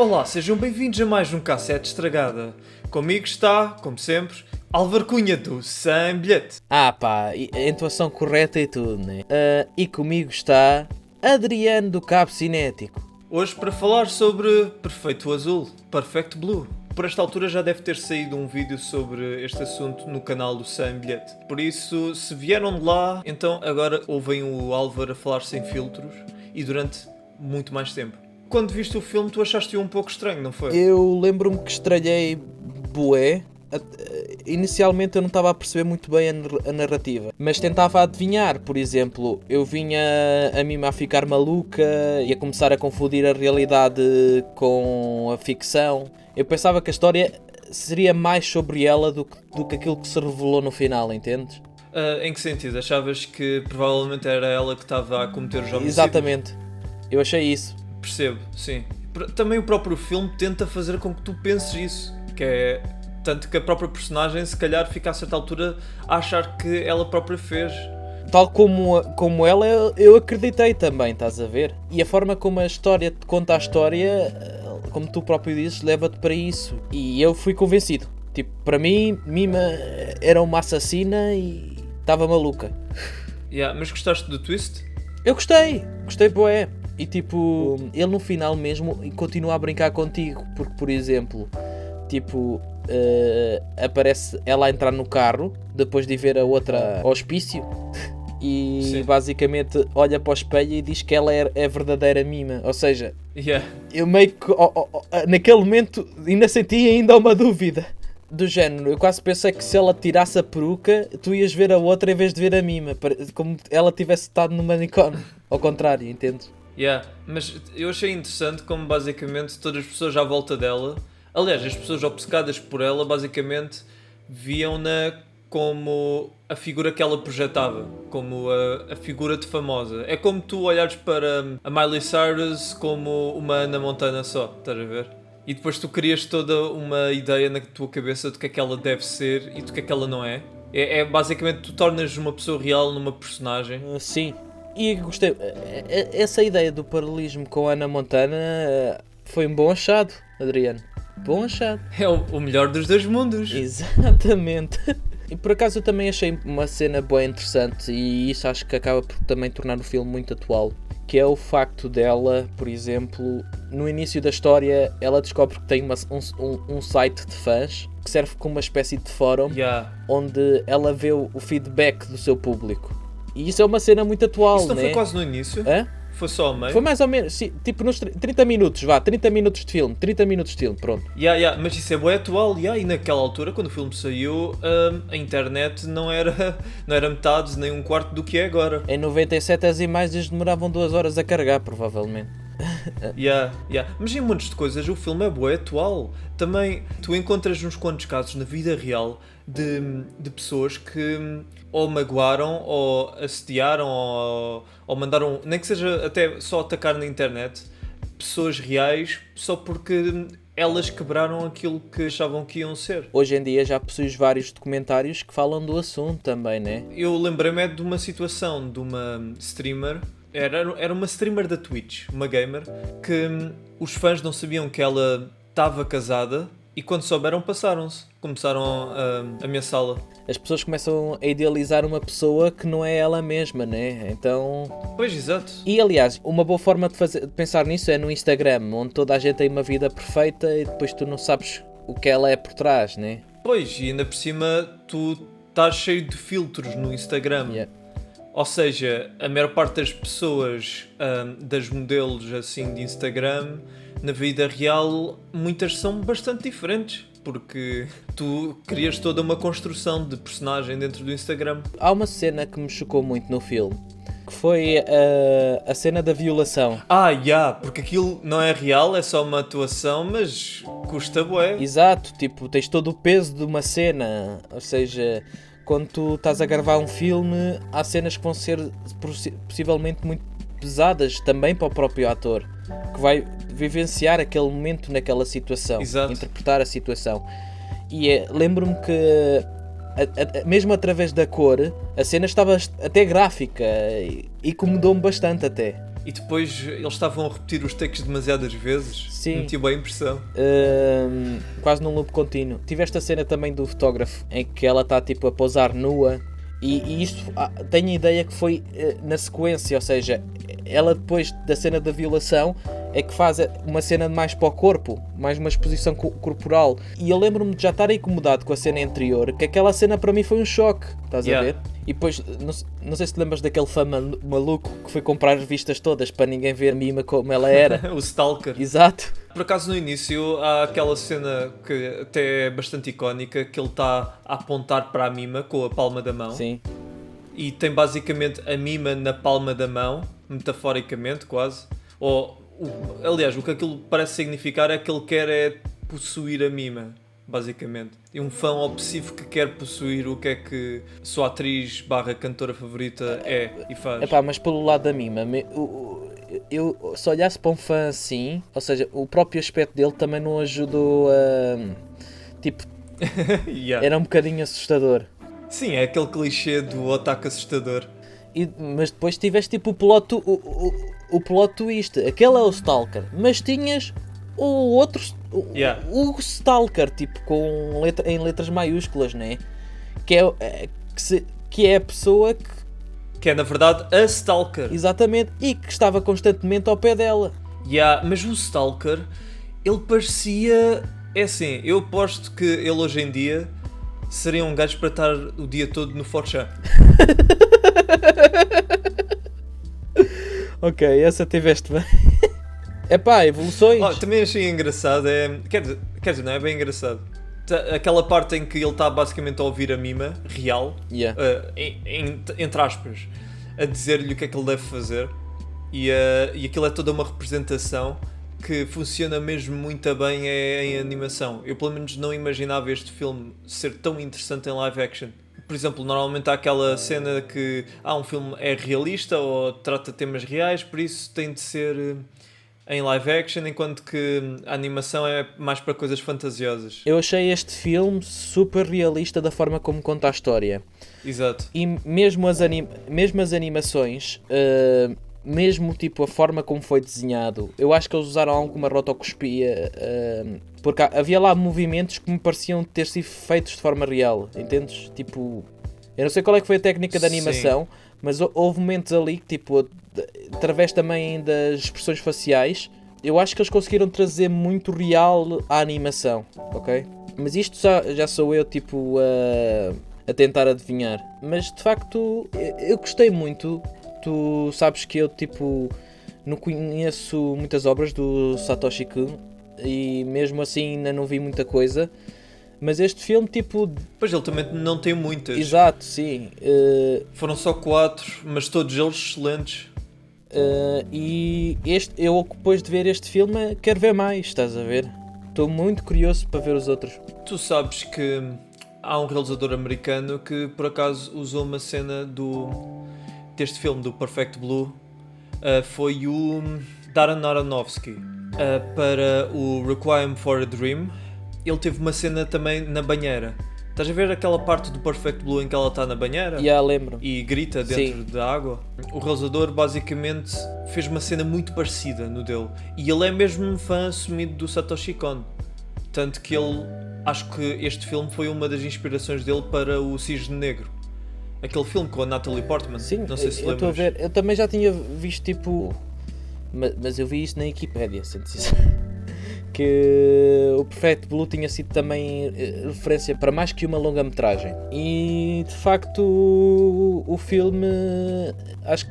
Olá, sejam bem-vindos a mais um Cassete Estragada. Comigo está, como sempre, Álvaro Cunha do Sem Bilhete. A entoação correta e tudo, né? E comigo está Adriano do Cabo Cinético. Hoje para falar sobre Perfeito Azul, Perfect Blue. Por esta altura já deve ter saído um vídeo sobre este assunto no canal do Sem Bilhete. Por isso, se vieram de lá, então agora ouvem o Álvaro a falar sem filtros e durante muito mais tempo. Quando viste o filme, tu achaste-o um pouco estranho, não foi? Eu lembro-me que estranhei bué. Inicialmente eu não estava a perceber muito bem a narrativa, mas tentava adivinhar. Por exemplo, eu vinha a mim a ficar maluca e a começar a confundir a realidade com a ficção. Eu pensava que a história seria mais sobre ela do que aquilo que se revelou no final, entendes? Em que sentido? Achavas que provavelmente era ela que estava a cometer os homicídios? Exatamente, eu achei isso. Percebo, sim. Também o próprio filme tenta fazer com que tu penses isso, que é tanto que a própria personagem se calhar fica a certa altura a achar que ela própria fez. Tal como ela, eu acreditei também, estás a ver? E a forma como a história te conta a história, como tu próprio dizes, leva-te para isso. E eu fui convencido. Tipo, para mim, Mima era uma assassina e estava maluca. Mas gostaste do twist? Eu gostei bué. E tipo, ele no final mesmo continua a brincar contigo, porque por exemplo, tipo, aparece ela a entrar no carro, depois de ver a outra ao hospício, e sim, basicamente olha para o espelho e diz que ela é a verdadeira Mima. Ou seja, eu meio que, naquele momento ainda senti ainda uma dúvida. Do género, eu quase pensei que se ela tirasse a peruca, tu ias ver a outra em vez de ver a Mima, como ela tivesse estado no manicômio. Ao contrário, entendes? Mas eu achei interessante como basicamente todas as pessoas à volta dela, aliás, as pessoas obcecadas por ela, basicamente viam-na como a figura que ela projetava, como a figura de famosa. É como tu olhares para a Miley Cyrus como uma Hannah Montana só, estás a ver? E depois tu crias toda uma ideia na tua cabeça do que é que ela deve ser e do que é que ela não é. É basicamente tu tornas uma pessoa real numa personagem. Sim. E gostei, essa ideia do paralelismo com a Hannah Montana foi um bom achado, Adriano. Bom achado. É o melhor dos dois mundos. Exatamente. E por acaso eu também achei uma cena bem interessante e isso acho que acaba por também tornar o filme muito atual. Que é o facto dela, por exemplo, no início da história, ela descobre que tem um site de fãs que serve como uma espécie de fórum onde ela vê o feedback do seu público. E isso é uma cena muito atual, né? Isso não foi quase no início? Foi só ao meio? Foi mais ou menos, sim, tipo nos 30 minutos, 30 minutos de filme, pronto. Mas isso é bem atual, e naquela altura, quando o filme saiu, a internet não era metade, nem um quarto do que é agora. Em 97 as imagens demoravam 2 horas a carregar, provavelmente. Mas em montes de coisas o filme é bué atual. Também tu encontras uns quantos casos na vida real de pessoas que ou magoaram, ou assediaram, ou mandaram, nem que seja até só atacar na internet, pessoas reais só porque elas quebraram aquilo que achavam que iam ser. Hoje em dia já possuis vários documentários que falam do assunto também, né? Eu lembrei-me de uma situação de uma streamer. Era uma streamer da Twitch, uma gamer, que os fãs não sabiam que ela estava casada e quando souberam passaram-se. Começaram a ameaçá-la. As pessoas começam a idealizar uma pessoa que não é ela mesma, né? Então... Pois, exato. E aliás, uma boa forma de pensar nisso é no Instagram, onde toda a gente tem uma vida perfeita e depois tu não sabes o que ela é por trás, né? Pois, e ainda por cima tu estás cheio de filtros no Instagram. Ou seja, a maior parte das pessoas, das modelos assim de Instagram, na vida real, muitas são bastante diferentes. Porque tu crias toda uma construção de personagem dentro do Instagram. Há uma cena que me chocou muito no filme, que foi a cena da violação. Porque aquilo não é real, é só uma atuação, mas custa bué. Exato, tipo, tens todo o peso de uma cena, ou seja... Quando tu estás a gravar um filme, há cenas que vão ser possivelmente muito pesadas também para o próprio ator, que vai vivenciar aquele momento naquela situação, interpretar a situação. E lembro-me que, mesmo através da cor, a cena estava até gráfica e incomodou-me bastante até. E depois eles estavam a repetir os takes demasiadas vezes. Sim. Metia bem a impressão. Quase num loop contínuo. Tiveste a cena também do fotógrafo em que ela está tipo a pousar nua. E isto tenho a ideia que foi na sequência, ou seja, ela depois da cena da violação é que faz uma cena mais para o corpo, mais uma exposição corporal. E eu lembro-me de já estar incomodado com a cena anterior, que aquela cena para mim foi um choque, estás a ver? E depois, não sei se te lembras daquele fã maluco que foi comprar as revistas todas para ninguém ver a Mima como ela era. O Stalker. Exato. Por acaso no início há aquela cena que até é bastante icónica, que ele está a apontar para a Mima com a palma da mão. Sim. E tem basicamente a Mima na palma da mão, metaforicamente quase. Aliás, o que aquilo parece significar é que ele quer é possuir a Mima, basicamente. E um fã obsessivo que quer possuir o que é que a sua atriz / cantora favorita é e faz. Epá, mas pelo lado da Mima, eu se olhasse para um fã assim, ou seja, o próprio aspecto dele também não ajudou a... Tipo, era um bocadinho assustador. Sim, é aquele clichê do otaku assustador. Mas depois tiveste tipo o plot twist. Aquele é o Stalker, mas tinhas o outro, o Stalker, tipo em letras maiúsculas, né? Que é a pessoa que é na verdade a Stalker. Exatamente, e que estava constantemente ao pé dela. Mas o Stalker, ele parecia... É assim, eu aposto que ele hoje em dia seria um gajo para estar o dia todo no 4chan. Ok, essa tiveste bem. Epá, evoluções. Também achei engraçado, quer dizer, não é bem engraçado. Aquela parte em que ele está basicamente a ouvir a Mima, real, entre aspas, a dizer-lhe o que é que ele deve fazer. E aquilo é toda uma representação que funciona mesmo muito bem em animação. Eu pelo menos não imaginava este filme ser tão interessante em live action. Por exemplo, normalmente há aquela cena que um filme é realista ou trata temas reais, por isso tem de ser em live action, enquanto que a animação é mais para coisas fantasiosas. Eu achei este filme super realista da forma como conta a história. Exato. E mesmo as animações, mesmo tipo a forma como foi desenhado, eu acho que eles usaram alguma rotoscopia, porque havia lá movimentos que me pareciam ter sido feitos de forma real, entendes? Tipo, eu não sei qual é que foi a técnica de animação, mas houve momentos ali que, tipo, através também das expressões faciais, eu acho que eles conseguiram trazer muito real à animação, ok? Mas isto já sou eu, tipo, a tentar adivinhar. Mas de facto, eu gostei muito. Tu sabes que eu, tipo, não conheço muitas obras do Satoshi Kon e mesmo assim ainda não vi muita coisa. Mas este filme, tipo... Pois ele também não tem muitas. Exato, sim. Foram só 4, mas todos eles excelentes. E eu depois de ver este filme quero ver mais, estás a ver? Estou muito curioso para ver os outros. Tu sabes que há um realizador americano que por acaso usou uma cena deste filme, do Perfect Blue, foi o Darren Aronofsky. Para o Requiem for a Dream, ele teve uma cena também na banheira. Estás a ver aquela parte do Perfect Blue em que ela está na banheira? Lembro. E grita dentro da água? O realizador basicamente fez uma cena muito parecida no dele. E ele é mesmo um fã assumido do Satoshi Kon. Tanto que acho que este filme foi uma das inspirações dele para o Cisne Negro. Aquele filme com a Natalie Portman. Sim, não sei se lembras. Estou a ver. Eu também já tinha visto, tipo... Mas eu vi isso na Wikipédia, sendo sincero. Que o Perfect Blue tinha sido também referência para mais que uma longa-metragem. E de facto o filme acho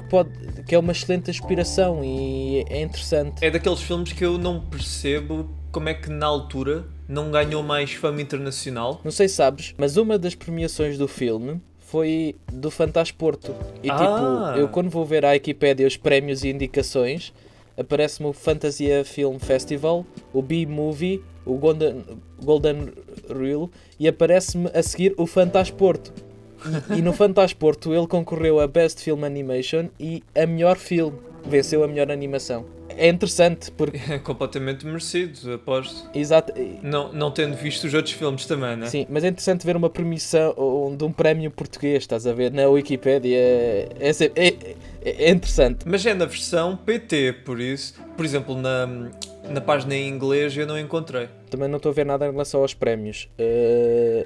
que é uma excelente inspiração e é interessante. É daqueles filmes que eu não percebo como é que na altura não ganhou mais fama internacional. Não sei se sabes, mas uma das premiações do filme foi do Fantasporto. E tipo, eu quando vou ver à Wikipédia os prémios e indicações, aparece-me o Fantasia Film Festival, o B-Movie, o Golden Reel e aparece-me a seguir o Fantasporto. E no Fantasporto ele concorreu a Best Film Animation e a melhor filme. Venceu a melhor animação. É interessante porque... É completamente merecido, aposto. Exato. Não tendo visto os outros filmes também, não é? Sim, mas é interessante ver uma premiação de um prémio português, estás a ver, na Wikipédia. É interessante. Mas é na versão PT, por isso. Por exemplo, na página em inglês eu não encontrei. Também não estou a ver nada em relação aos prémios.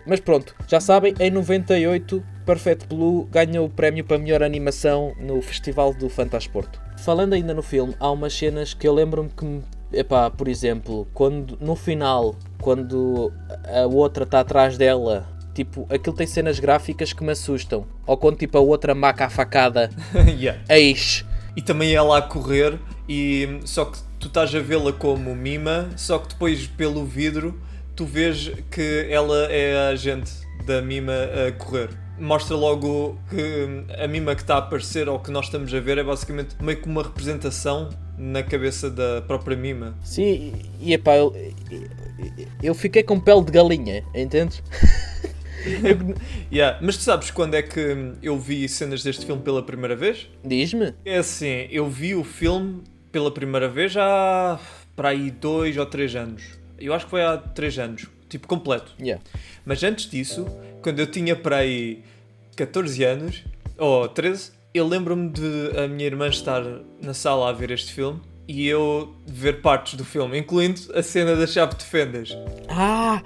Mas pronto, já sabem, em 98, Perfect Blue ganha o prémio para melhor animação no Festival do Fantasporto. Falando ainda no filme, há umas cenas que eu lembro-me que, epá, por exemplo, quando no final, quando a outra está atrás dela, tipo, aquilo tem cenas gráficas que me assustam. Ou quando tipo a outra maca a facada, Yeah. eis. E também ela a correr, e só que tu estás a vê-la como mima, só que depois pelo vidro tu vês que ela é a agente da mima a correr. Mostra logo que a mima que está a aparecer ou que nós estamos a ver é basicamente meio que uma representação na cabeça da própria mima. Sim, e epá, eu fiquei com pele de galinha, entendes? Yeah. Mas tu sabes quando é que eu vi cenas deste filme pela primeira vez? Diz-me. É assim, eu vi o filme pela primeira vez há para aí 2 ou 3 anos. Eu acho que foi há 3 anos, tipo completo. Yeah. Mas antes disso, quando eu tinha para aí 14 anos, ou 13, eu lembro-me de a minha irmã estar na sala a ver este filme e eu ver partes do filme, incluindo a cena da chave de fendas. Ah!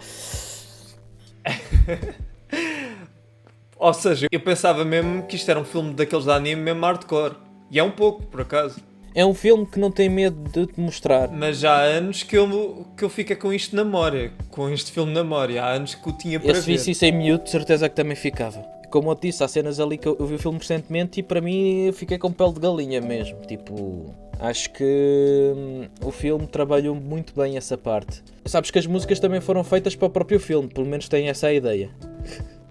Ou seja, eu pensava mesmo que isto era um filme daqueles de anime mesmo hardcore. E é um pouco, por acaso. É um filme que não tem medo de te mostrar. Mas já há anos que eu fico com isto na memória. Com este filme na memória. Há anos que o tinha para Eu se ver. visse isso em miúdo, de certeza que também ficava. Como eu te disse, há cenas ali que eu vi o filme recentemente e para mim eu fiquei com pele de galinha mesmo. Tipo, acho que o filme trabalhou muito bem essa parte. Sabes que as músicas também foram feitas para o próprio filme, pelo menos tem essa a ideia.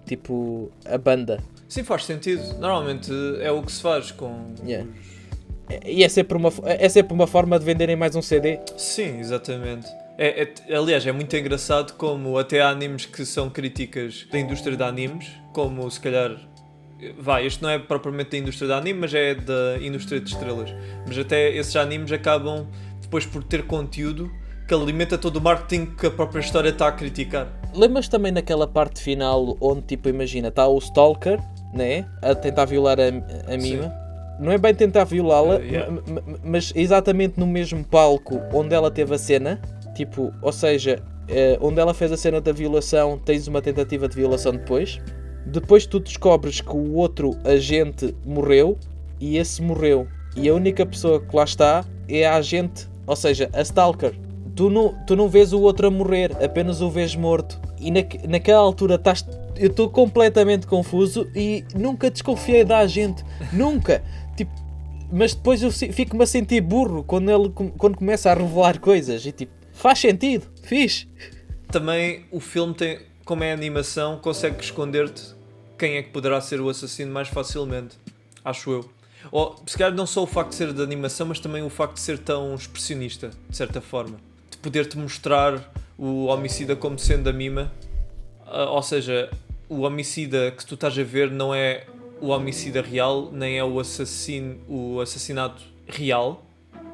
Tipo, a banda. Sim, faz sentido. Normalmente é o que se faz com... Yeah. E é sempre uma forma de venderem mais um CD. Sim, exatamente. Aliás, é muito engraçado como até há animes que são críticas da indústria de animes, como se calhar... este não é propriamente da indústria de anime, mas é da indústria de estrelas. Mas até esses animes acabam depois por ter conteúdo que alimenta todo o marketing que a própria história está a criticar. Lembras também naquela parte final onde, tipo, imagina, está o Stalker, né? A tentar violar a Mima. Sim. Não é bem tentar violá-la, Yeah. mas exatamente no mesmo palco onde ela teve a cena, tipo, ou seja, onde ela fez a cena da violação, tens uma tentativa de violação depois. Depois tu descobres que o outro agente morreu e esse morreu. E a única pessoa que lá está é a agente, ou seja, a Stalker. Tu não vês o outro a morrer, apenas o vês morto. E naquela altura eu estou completamente confuso e nunca desconfiei da agente. Nunca. Tipo, mas depois eu fico-me a sentir burro quando começa a revelar coisas. E tipo, faz sentido, fixe. Também o filme tem, como é animação, consegue esconder-te quem é que poderá ser o assassino mais facilmente. Acho eu. Ou, se calhar não só o facto de ser de animação, mas também o facto de ser tão expressionista, de certa forma. De poder-te mostrar o homicida como sendo a mima. Ou seja, o homicida que tu estás a ver não é o homicida real, nem é o assassinato real.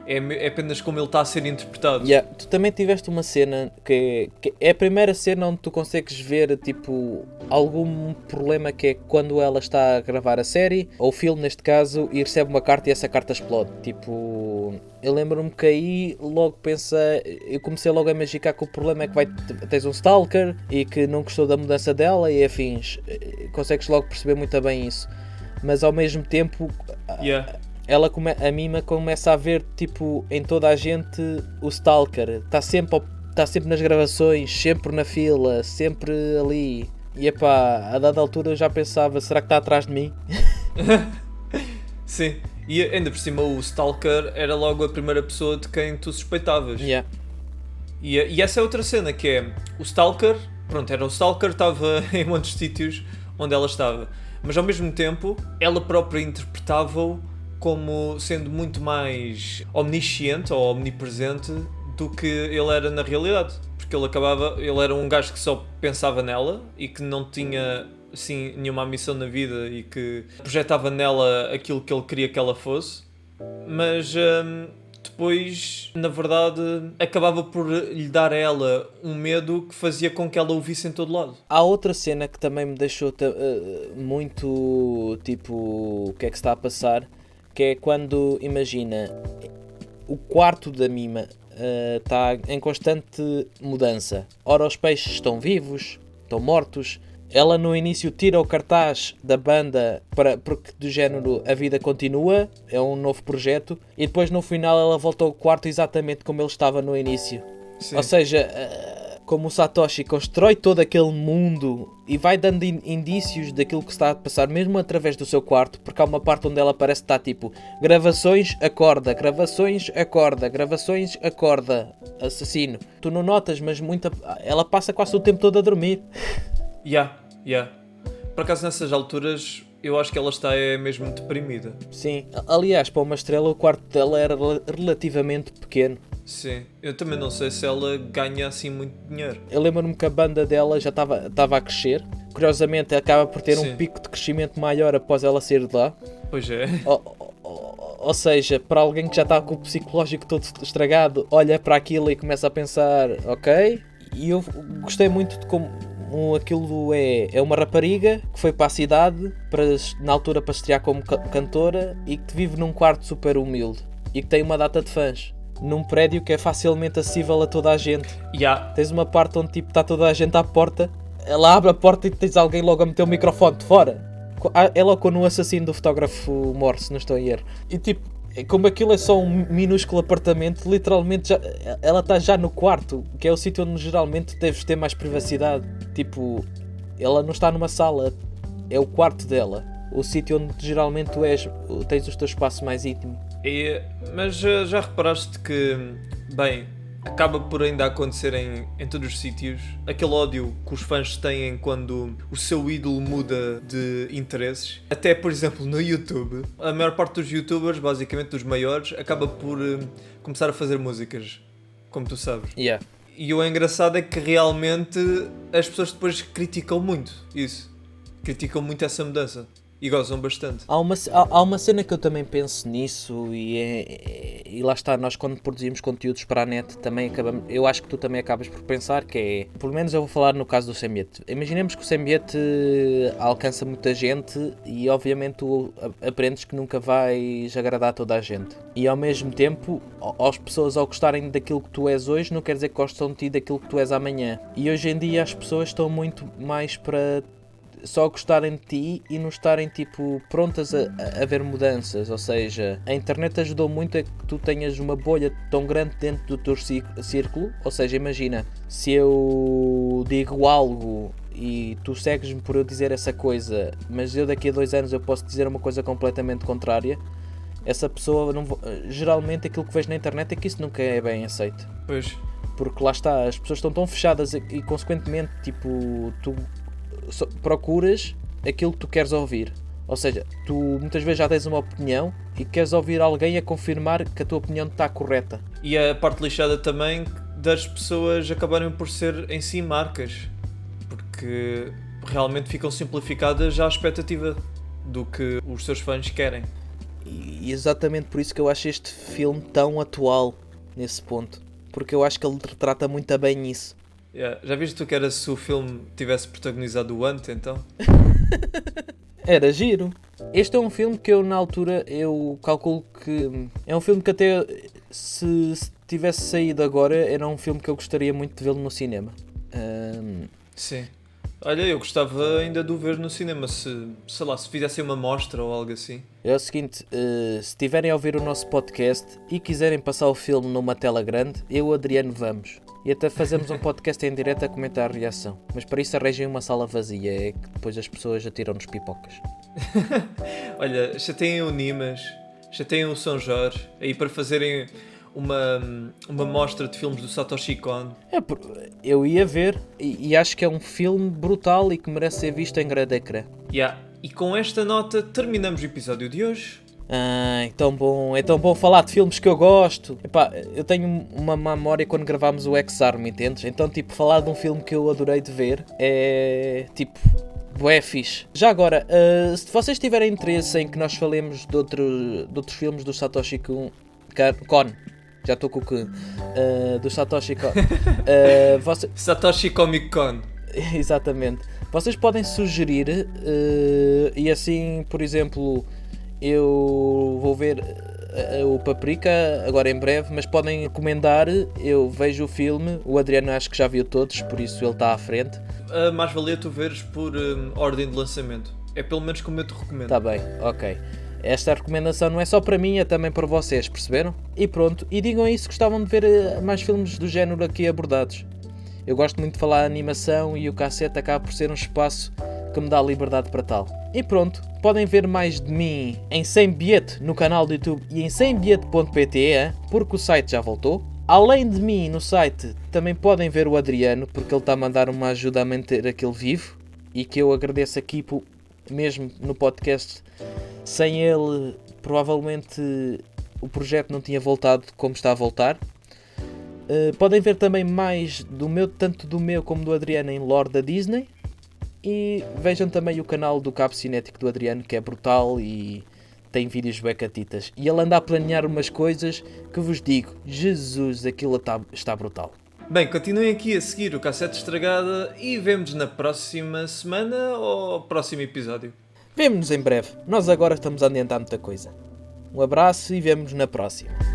É apenas como ele está a ser interpretado. Yeah. Tu também tiveste uma cena que é a primeira cena onde tu consegues ver tipo algum problema, que é quando ela está a gravar a série, ou o filme neste caso, e recebe uma carta e essa carta explode. Tipo, eu lembro-me que aí logo eu comecei logo a imaginar que o problema é que tens um stalker e que não gostou da mudança dela e afins. Consegues logo perceber muito bem isso. Mas ao mesmo tempo... Yeah. A Mima começa a ver tipo em toda a gente o Stalker, está sempre nas gravações, sempre na fila, sempre ali. E epá, a dada altura eu já pensava, será que está atrás de mim? Sim, e ainda por cima o Stalker era logo a primeira pessoa de quem tu suspeitavas. Yeah. E essa é outra cena, que é o Stalker, pronto, era o Stalker, estava em muitos sítios onde ela estava, mas ao mesmo tempo ela própria interpretava-o como sendo muito mais omnisciente ou omnipresente do que ele era na realidade. Porque ele era um gajo que só pensava nela e que não tinha assim nenhuma missão na vida e que projetava nela aquilo que ele queria que ela fosse. Mas depois, na verdade, acabava por lhe dar a ela um medo que fazia com que ela o visse em todo lado. Há outra cena que também me deixou muito tipo, o que é que está a passar, que é quando, imagina, o quarto da Mima está em constante mudança. Ora os peixes estão vivos, estão mortos. Ela no início tira o cartaz da banda porque do género a vida continua, é um novo projeto, e depois no final ela volta ao quarto exatamente como ele estava no início. Sim. Ou seja, como o Satoshi constrói todo aquele mundo e vai dando indícios daquilo que está a passar, mesmo através do seu quarto, porque há uma parte onde ela parece estar tipo gravações, acorda, gravações, acorda, gravações, acorda, assassino. Tu não notas, mas ela passa quase o tempo todo a dormir. Yeah. Por acaso nessas alturas eu acho que ela está mesmo deprimida. Sim, aliás, para uma estrela o quarto dela era relativamente pequeno. Sim, eu também não sei se ela ganha assim muito dinheiro. Eu lembro-me que a banda dela já estava a crescer. Curiosamente acaba por ter um pico de crescimento maior após ela sair de lá. Pois é. Ou seja, para alguém que já está com o psicológico todo estragado, olha para aquilo e começa a pensar, ok. E eu gostei muito de como aquilo é uma rapariga que foi para a cidade na altura para estrear como cantora e que vive num quarto super humilde e que tem uma data de fãs num prédio que é facilmente acessível a toda a gente. Tens uma parte onde tipo está toda a gente à porta, ela abre a porta e tens alguém logo a meter o microfone de fora. É logo quando o assassino do fotógrafo morre, se não estou em erro. E tipo, como aquilo é só um minúsculo apartamento, literalmente ela está já no quarto, que é o sítio onde geralmente deves ter mais privacidade. Tipo, ela não está numa sala, é o quarto dela, o sítio onde geralmente tens o teu espaço mais íntimo. Mas já reparaste que, bem, acaba por ainda acontecer em todos os sítios aquele ódio que os fãs têm quando o seu ídolo muda de interesses. Até, por exemplo, no YouTube, a maior parte dos youtubers, basicamente dos maiores, acaba por começar a fazer músicas, como tu sabes. E o engraçado é que realmente as pessoas depois criticam muito isso. Criticam muito essa mudança. E gozam bastante. Há uma cena que eu também penso nisso e lá está, nós quando produzimos conteúdos para a net também acabamos, eu acho que tu também acabas por pensar que é, pelo menos eu vou falar no caso do Sembiete. Imaginemos que o Sembiete alcança muita gente e obviamente tu aprendes que nunca vais agradar a toda a gente. E ao mesmo tempo, as pessoas ao gostarem daquilo que tu és hoje não quer dizer que gostam de ti daquilo que tu és amanhã. E hoje em dia as pessoas estão muito mais para só gostarem de ti e não estarem tipo prontas a ver mudanças. Ou seja, a internet ajudou muito a que tu tenhas uma bolha tão grande dentro do teu círculo. Ou seja, imagina, se eu digo algo e tu segues-me por eu dizer essa coisa, mas eu daqui a 2 anos eu posso dizer uma coisa completamente contrária, essa pessoa geralmente aquilo que vejo na internet é que isso nunca é bem aceito. Pois. Porque lá está, as pessoas estão tão fechadas e consequentemente tipo tu procuras aquilo que tu queres ouvir. Ou seja, tu muitas vezes já tens uma opinião e queres ouvir alguém a confirmar que a tua opinião está correta. E a parte lixada também das pessoas acabarem por ser em si marcas, porque realmente ficam simplificadas à expectativa do que os seus fãs querem. E exatamente por isso que eu acho este filme tão atual nesse ponto, porque eu acho que ele retrata muito bem isso. Já viste tu que era se o filme tivesse protagonizado o Ant, então? Era giro. Este é um filme que eu na altura eu calculo que é um filme que até se tivesse saído agora era um filme que eu gostaria muito de vê-lo no cinema. Sim. Olha, eu gostava ainda de o ver no cinema, se fizessem uma mostra ou algo assim. É o seguinte, se estiverem a ouvir o nosso podcast e quiserem passar o filme numa tela grande, eu e o Adriano vamos. E até fazemos um podcast em direto a comentar a reação. Mas para isso arranjem uma sala vazia, é que depois as pessoas atiram-nos pipocas. Olha, chateiem o Nimas, chateiem o São Jorge, aí para fazerem uma mostra de filmes do Satoshi Kon. Eu ia ver e acho que é um filme brutal e que merece ser visto em grande ecrã. E com esta nota terminamos o episódio de hoje. É tão bom falar de filmes que eu gosto. Epá, eu tenho uma memória quando gravámos o X-Arm, entendes? Então tipo, falar de um filme que eu adorei de ver é tipo bué fixe. Já agora, se vocês tiverem interesse em que nós falemos de outros filmes do Satoshi Kon, já estou com o que do Satoshi Kon. Satoshi Comic Con. Exatamente. Vocês podem sugerir e assim, por exemplo, Eu vou ver o Paprika agora em breve, mas podem recomendar. Eu vejo o filme, o Adriano acho que já viu todos, por isso ele está à frente. Mais valia tu veres por ordem de lançamento. É pelo menos como eu te recomendo. Está bem, ok. Esta recomendação não é só para mim, é também para vocês, perceberam? E pronto, e digam aí se gostavam de ver mais filmes do género aqui abordados. Eu gosto muito de falar de animação e o cassete acaba por ser um espaço que me dá liberdade para tal. E pronto, podem ver mais de mim em Sem Bilhete no canal do YouTube e em sembilhete.pt, porque o site já voltou. Além de mim no site, também podem ver o Adriano, porque ele está a mandar uma ajuda a manter aquele vivo e que eu agradeço aqui mesmo no podcast. Sem ele, provavelmente o projeto não tinha voltado como está a voltar. Podem ver também mais do meu, tanto do meu como do Adriano em lore da Disney. E vejam também o canal do Cabo Cinético do Adriano, que é brutal e tem vídeos becatitas. E ele anda a planear umas coisas que vos digo, Jesus, aquilo está brutal. Bem, continuem aqui a seguir o Cassete Estragada e vemo-nos na próxima semana ou próximo episódio. Vemo-nos em breve. Nós agora estamos a adiantar muita coisa. Um abraço e vemo-nos na próxima.